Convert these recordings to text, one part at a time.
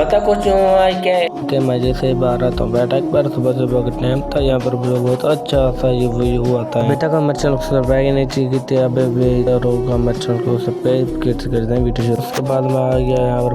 पता कुछ हुआ क्या कि मैं जैसे बाहर आता हूँ बैठक पर सुबह सुबह का टाइम था। यहाँ पर बहुत अच्छा सा ये व्यू हुआ था। अभी तक हमारे चैनल को सब्सक्राइब नहीं की अभी भी हमारे चैनल को सब्सक्राइब कर दें वीडियो। उसके बाद मैं आ गया यहाँ पर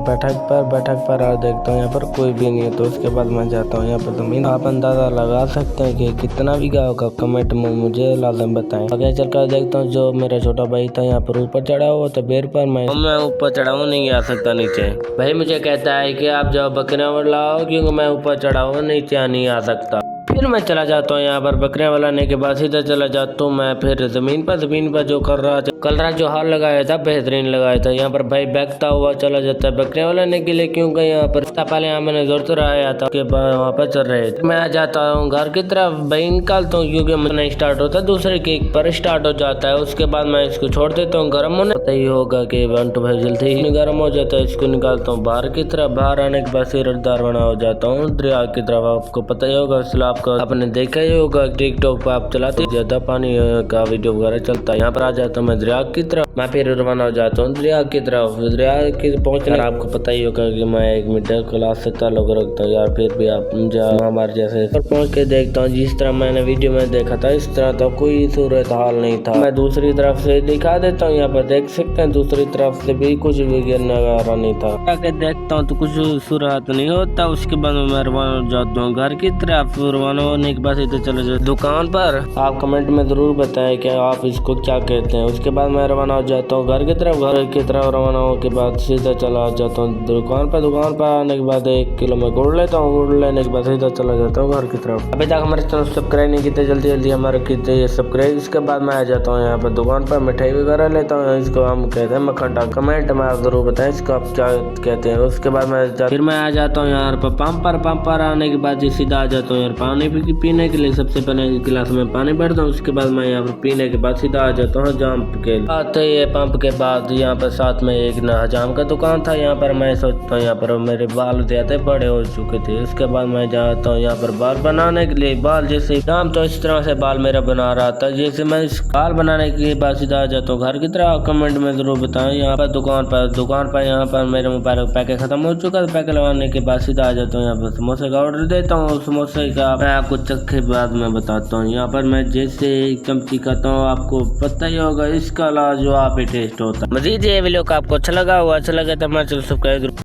बैठक पर आ देखता हूँ यहाँ पर कोई भी नहीं है। तो उसके बाद मैं जाता हूँ यहाँ पर जमीन। आप अंदाजा लगा सकते हैं कि कितना बीघा होगा, कमेंट में मुझे लाजम बताएं। आगे चलकर देखता हूँ जो मेरा छोटा भाई था यहाँ पर ऊपर चढ़ा हुआ था बेर पर। मैं ऊपर चढ़ा हूँ, नहीं आ सकता नीचे। भाई मुझे कहता है कि आप जाओ बकरियां लाओ क्योंकि मैं ऊपर चढ़ा हूँ, नीचे नहीं आ सकता। फिर मैं चला जाता हूँ यहाँ पर बकरियां लाने के बाद सीधा चला जाता हूँ मैं फिर जमीन पर जो कर रहा था कल रात जो हाल लगाया था बेहतरीन लगाया था। यहाँ पर भाई बैगता हुआ चला जाता है बकरियां लाने के लिए क्योंकि यहाँ पर पहले यहाँ मैंने जोर से आया था कि वहाँ पर चल रहे थे। मैं आ जाता हूँ घर की तरफ, भाई निकालता हूँ क्योंकि नहीं स्टार्ट होता, दूसरे केक पर स्टार्ट हो जाता है। उसके बाद मैं इसको छोड़ देता हूँ गर्म होने। पता ही होगा कि 1 2 भाई जल्दी ही गर्म हो जाता है। इसको निकालता हूँ बाहर की तरफ। बाहर आने के बाद सिरदार बना हो जाता हूँ दरिया की तरफ। आपको पता ही होगा इसलिए आपको आपने देखा ही होगा टिकटॉक पर आप चलाते ज्यादा पानी का वीडियो वगैरह चलता है। यहाँ पर आ जाता हूँ मैं दरिया की तरफ। मैं फिर रवाना हो जाता हूँ दरिया की तरफ। दरिया की पहुँचने आपको पता ही होगा कि मैं एक मिडिल क्लास से ताल्लुक रखता हूँ यार, फिर भी आप हमारे जैसे पर पहुँच के देखता हूँ जिस तरह मैंने वीडियो में देखा था इस तरह तो कोई सूरत हाल नहीं था। मैं दूसरी तरफ से दिखा देता हूँ, यहाँ पर देख सकते हैं दूसरी तरफ से भी कुछ भी गिरने वाला नहीं था। आगे देखता हूँ तो कुछ सूरत नहीं होता। उसके बाद मैं रवाना हो जाता हूँ घर की तरफ। रवाना होने के बाद इधर चले जाते दुकान पर। आप कमेंट में जरूर बताएं कि आप इसको क्या कहते हैं। उसके बाद मैं रवाना हो जाता हूँ घर की तरफ। घर की तरफ रवाना होने के बाद सीधा चला जाता हूँ दुकान पर। दुकान पर आने के बाद 1 किलो में गुड़ लेता हूँ। गुड़ लेने के बाद सीधा चला जाता हूँ घर की तरफ। अभी तक हमारे चैनल सब्सक्राइब नहीं किए जल्दी हमारे कीजिए सब्सक्राइब। इसके बाद मैं आ जाता हूँ यहाँ पर दुकान पर मिठाई वगैरह लेता हूँ। इसको हम कहते हैं मक्खन। कमेंट में आप जरूर बताएं इसको आप क्या कहते हैं। उसके बाद फिर मैं आ जाता हूँ यहाँ पर पंप पर आने के बाद सीधा आ जाता हूँ यार पानी पीने के लिए। सबसे पहले गिलास में पानी भरता हूँ। उसके बाद मैं यहाँ पर पीने के बाद सीधा आ जाता हूँ जाम के आते ही पंप के बाद यहाँ पर साथ में एक हजाम का दुकान था। यहाँ पर मैं सोचता हूँ यहाँ पर मेरे बाल ज्यादा बड़े हो चुके थे। उसके बाद मैं जाता हूँ यहाँ पर बाल बनाने के लिए। बाल जैसे काम तो इस तरह से बाल मेरा बना रहा था जैसे मैं इस बाल बनाने के बाद सीधा आ जाता हूँ घर की तरह। कमेंट में जरूर बताएं। यहाँ पर दुकान पर यहाँ पर मेरे मोबाइल का पैकेट खत्म हो चुका था। पैकेट लगाने के बाद सीधा आ जाता हूँ यहाँ पर समोसे का ऑर्डर देता हूँ। समोसे का मैं आपको चखे बाद में बताता हूँ। यहाँ पर मैं जैसे एक चमची खाता हूँ आपको पता ही होगा इसका लाजवाब टेस्ट होता है। मजीद ये वीडियो का आपको अच्छा लगा तो हमारे चैनल सब्सक्राइब